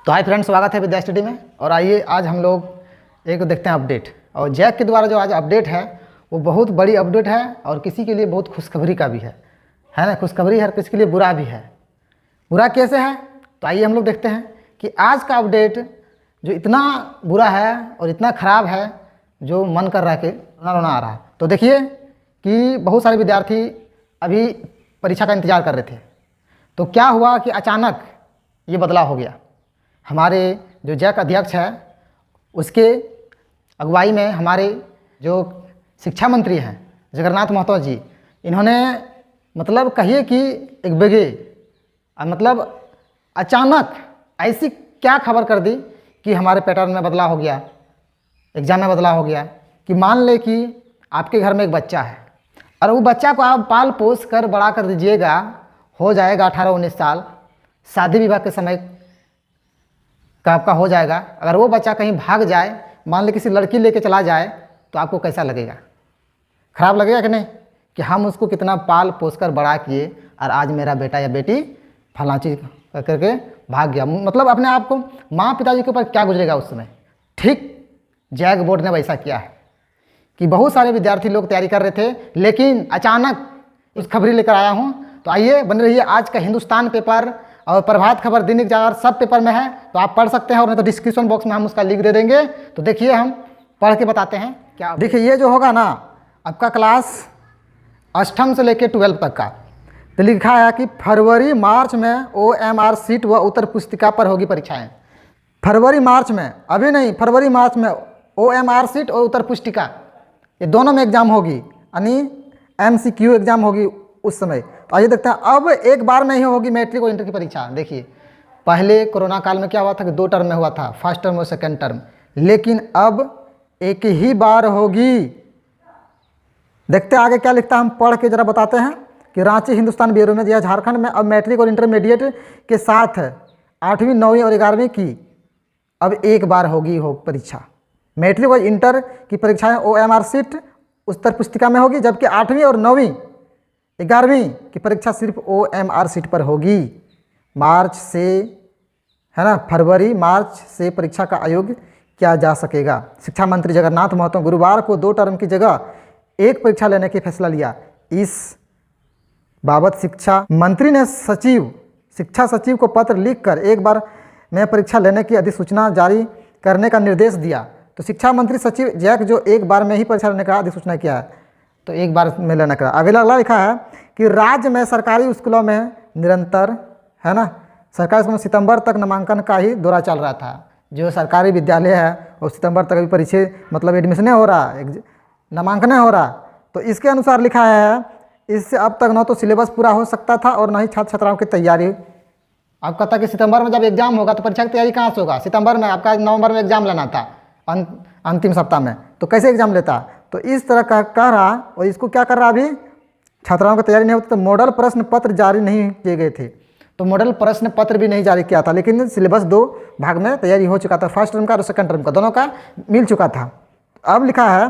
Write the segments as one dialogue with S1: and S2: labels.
S1: तो hi friends, स्वागत है विद्या स्टडी में। और आइए आज हम लोग एक देखते हैं अपडेट। और जैक के द्वारा जो आज अपडेट है वो बहुत बड़ी अपडेट है और किसी के लिए बहुत खुशखबरी का भी है ना। खुशखबरी है, किसी के लिए बुरा भी है। बुरा कैसे है तो आइए हम लोग देखते हैं कि आज का अपडेट जो इतना बुरा है और इतना ख़राब है जो मन कर रहा है कि रोना रोना आ रहा है। तो देखिए कि बहुत सारे विद्यार्थी अभी परीक्षा का इंतज़ार कर रहे थे, तो क्या हुआ कि अचानक ये बदलाव हो गया। हमारे जो जैक अध्यक्ष है उसके अगुवाई में हमारे जो शिक्षा मंत्री हैं जगन्नाथ महतो जी, इन्होंने मतलब कहिए कि एक बेगे मतलब अचानक ऐसी क्या खबर कर दी कि हमारे पैटर्न में बदलाव हो गया, एग्ज़ाम में बदलाव हो गया। कि मान ले कि आपके घर में एक बच्चा है और वो बच्चा को आप पाल पोस कर बड़ा कर दीजिएगा, हो जाएगा 18-19 साल, शादी विवाह के समय का आपका हो जाएगा। अगर वो बच्चा कहीं भाग जाए, मान ली किसी लड़की लेके चला जाए, तो आपको कैसा लगेगा? खराब लगेगा कि नहीं? कि हम उसको कितना पाल पोस कर बड़ा किए और आज मेरा बेटा या बेटी फलां चीज़ करके भाग गया। मतलब अपने आप को माँ पिताजी के ऊपर क्या गुजरेगा उस समय। ठीक जैक बोर्ड ने वैसा किया है कि बहुत सारे विद्यार्थी लोग तैयारी कर रहे थे, लेकिन अचानक इस खबरी लेकर आया हूँ। तो आइए बने रहिए। आज का हिंदुस्तान पेपर और प्रभात खबर, दैनिक जागरण सब पेपर में है, तो आप पढ़ सकते हैं और नहीं तो डिस्क्रिप्शन बॉक्स में हम उसका लिंक दे देंगे। तो देखिए हम पढ़ के बताते हैं क्या। देखिए ये जो होगा ना आपका क्लास 8वीं से लेकर 12वीं तक का, तो लिखा है कि फरवरी मार्च में OMR सीट व उत्तर पुस्तिका पर होगी परीक्षाएं। फरवरी मार्च में, अभी नहीं, फरवरी मार्च में OMR सीट और उत्तर पुस्तिका ये दोनों में एग्जाम होगी, यानी MCQ एग्जाम होगी उस समय। तो आइए देखते हैं। अब एक बार में ही होगी मैट्रिक और इंटर की परीक्षा। देखिए पहले कोरोना काल में क्या हुआ था कि 2 टर्म में हुआ था, फर्स्ट टर्म और सेकेंड टर्म, लेकिन अब एक ही बार होगी। देखते हैं आगे क्या लिखता है, हम पढ़ के जरा बताते हैं कि रांची हिंदुस्तान ब्यूरो में दिया, झारखंड में अब मैट्रिक और इंटरमीडिएट के साथ 8वीं 9वीं और 11वीं की अब एक बार होगी परीक्षा। मैट्रिक और इंटर की परीक्षाएं OMR सीट उत्तर पुस्तिका में होगी, जबकि 8वीं और 9वीं 11वीं की परीक्षा सिर्फ OMR सीट पर होगी। मार्च से, है ना, फरवरी मार्च से परीक्षा का आयोजन किया जा सकेगा। शिक्षा मंत्री जगन्नाथ महतो गुरुवार को 2 टर्म की जगह एक परीक्षा लेने की फैसला लिया। इस बाबत शिक्षा मंत्री ने शिक्षा सचिव को पत्र लिखकर एक बार में परीक्षा लेने की अधिसूचना जारी करने का निर्देश दिया। तो शिक्षा मंत्री सचिव जैक जो एक बार में ही परीक्षा लेने का अधिसूचना किया है, तो एक बार में लेना करा। अगला लिखा है कि राज्य में सरकारी स्कूलों में निरंतर, है ना, सरकारी स्कूलों में सितंबर तक नामांकन का ही दौरा चल रहा था। जो सरकारी विद्यालय है और सितंबर तक अभी परीक्षा मतलब एडमिशन हो रहा, नामांकन हो रहा। तो इसके अनुसार लिखा है इससे अब तक न तो सिलेबस पूरा हो सकता था और न ही छात्र छात्राओं की तैयारी। आपका था कि सितंबर में जब एग्जाम होगा तो परीक्षा की तैयारी कहाँ से होगा? सितंबर में आपका नवंबर में एग्जाम लेना था अंतिम सप्ताह में, तो कैसे एग्जाम लेता? तो इस तरह का कह रहा। और इसको क्या कर रहा, अभी छात्राओं की तैयारी नहीं होती तो मॉडल प्रश्न पत्र जारी नहीं किए गए थे। तो मॉडल प्रश्न पत्र भी नहीं जारी किया था, लेकिन सिलेबस 2 भाग में तैयारी हो चुका था, फर्स्ट टर्म का और सेकंड टर्म का, दोनों का मिल चुका था। अब लिखा है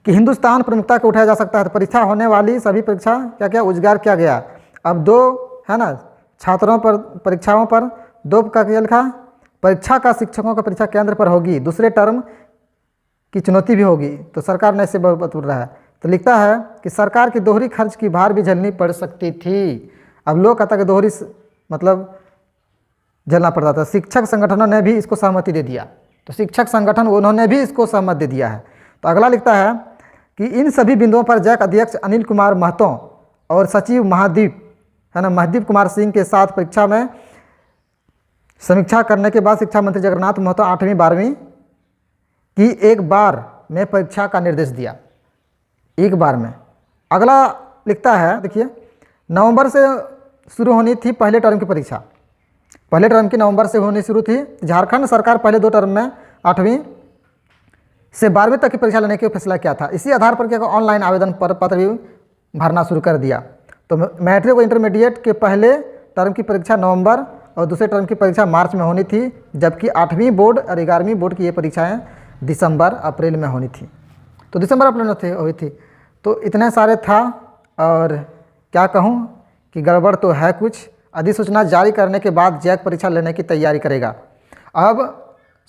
S1: कि हिंदुस्तान प्रमुखता को उठाया जा सकता है। तो परीक्षा होने वाली सभी परीक्षा क्या क्या उजागर किया गया। अब 2, है ना, छात्रों पर परीक्षाओं पर 2 का क्या लिखा, परीक्षा का शिक्षकों का परीक्षा केंद्र पर होगी, दूसरे टर्म की चुनौती भी होगी। तो सरकार ने इसे बतूर रहा है। तो लिखता है कि सरकार की दोहरी खर्च की भार भी झेलनी पड़ सकती थी। अब लोग कहता कि दोहरी मतलब झेलना पड़ता था। शिक्षक संगठनों ने भी इसको सहमति दे दिया। तो शिक्षक संगठन उन्होंने भी इसको सहमत दे दिया है। तो अगला लिखता है कि इन सभी बिंदुओं पर जैक अध्यक्ष अनिल कुमार महतो और सचिव महादीप, है ना, महदीप कुमार सिंह के साथ परीक्षा में समीक्षा करने के बाद शिक्षा मंत्री जगन्नाथ महतो 8वीं 12वीं की एक बार में परीक्षा का निर्देश दिया, एक बार में। अगला लिखता है, देखिए, नवंबर से शुरू होनी थी पहले टर्म की परीक्षा। पहले टर्म की नवंबर से होनी शुरू थी। झारखंड सरकार पहले 2 टर्म में 8वीं से 12वीं तक की परीक्षा लेने की फैसला किया था। इसी आधार पर क्या ऑनलाइन आवेदन पत्र भी भरना शुरू कर दिया। तो मैट्रिक और इंटरमीडिएट के पहले टर्म की परीक्षा नवंबर और दूसरे टर्म की परीक्षा मार्च में होनी थी, जबकि 8वीं बोर्ड और 11वीं बोर्ड की ये परीक्षाएं दिसंबर अप्रैल में होनी थी। तो दिसंबर अप्रैल में हुई थी। तो इतने सारे था और क्या कहूँ कि गड़बड़ तो है कुछ। अधिसूचना जारी करने के बाद जैक परीक्षा लेने की तैयारी करेगा। अब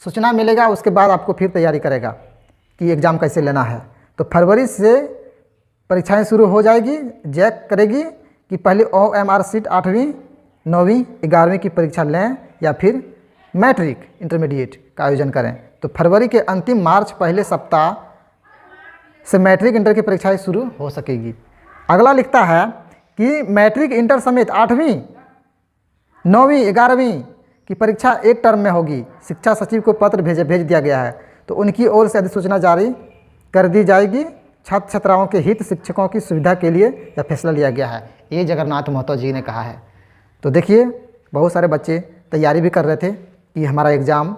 S1: सूचना मिलेगा, उसके बाद आपको फिर तैयारी करेगा कि एग्ज़ाम कैसे लेना है। तो फरवरी से परीक्षाएं शुरू हो जाएगी। जैक करेगी कि पहले OMR सीट 8वीं 9वीं 11वीं की परीक्षा लें या फिर मैट्रिक इंटरमीडिएट का आयोजन करें। तो फरवरी के अंतिम मार्च पहले सप्ताह से मैट्रिक इंटर की परीक्षाएं शुरू हो सकेगी। अगला लिखता है कि मैट्रिक इंटर समेत 8वीं 9वीं 11वीं की परीक्षा एक टर्म में होगी। शिक्षा सचिव को पत्र भेज दिया गया है, तो उनकी ओर से अधिसूचना जारी कर दी जाएगी। छात्र छात्राओं के हित, शिक्षकों की सुविधा के लिए यह फैसला लिया गया है, ये जगन्नाथ महतो जी ने कहा है। तो देखिए, बहुत सारे बच्चे तैयारी भी कर रहे थे कि हमारा एग्ज़ाम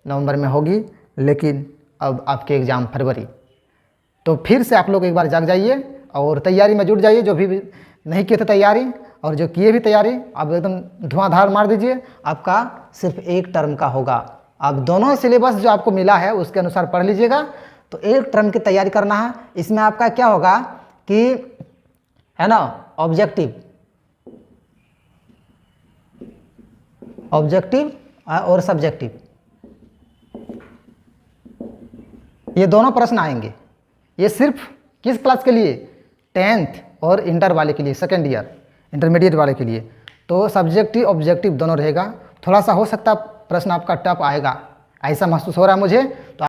S1: नवंबर में होगी, लेकिन अब आपके एग्ज़ाम फरवरी। तो फिर से आप लोग एक बार जाग जाइए और तैयारी में जुट जाइए। जो भी नहीं किए थे तैयारी और जो किए भी तैयारी, आप एकदम धुआंधार मार दीजिए। आपका सिर्फ एक टर्म का होगा। आप दोनों सिलेबस जो आपको मिला है उसके अनुसार पढ़ लीजिएगा। तो एक टर्म की तैयारी करना है। इसमें आपका क्या होगा कि है ना, ऑब्जेक्टिव और सब्जेक्टिव, ये दोनों प्रश्न आएंगे। ये सिर्फ किस क्लास के लिए? 10th और इंटर वाले के लिए, सेकेंड ईयर इंटरमीडिएट वाले के लिए। तो सब्जेक्टिव ऑब्जेक्टिव दोनों रहेगा। थोड़ा सा हो सकता है प्रश्न आपका टफ आएगा, ऐसा महसूस हो रहा है मुझे। तो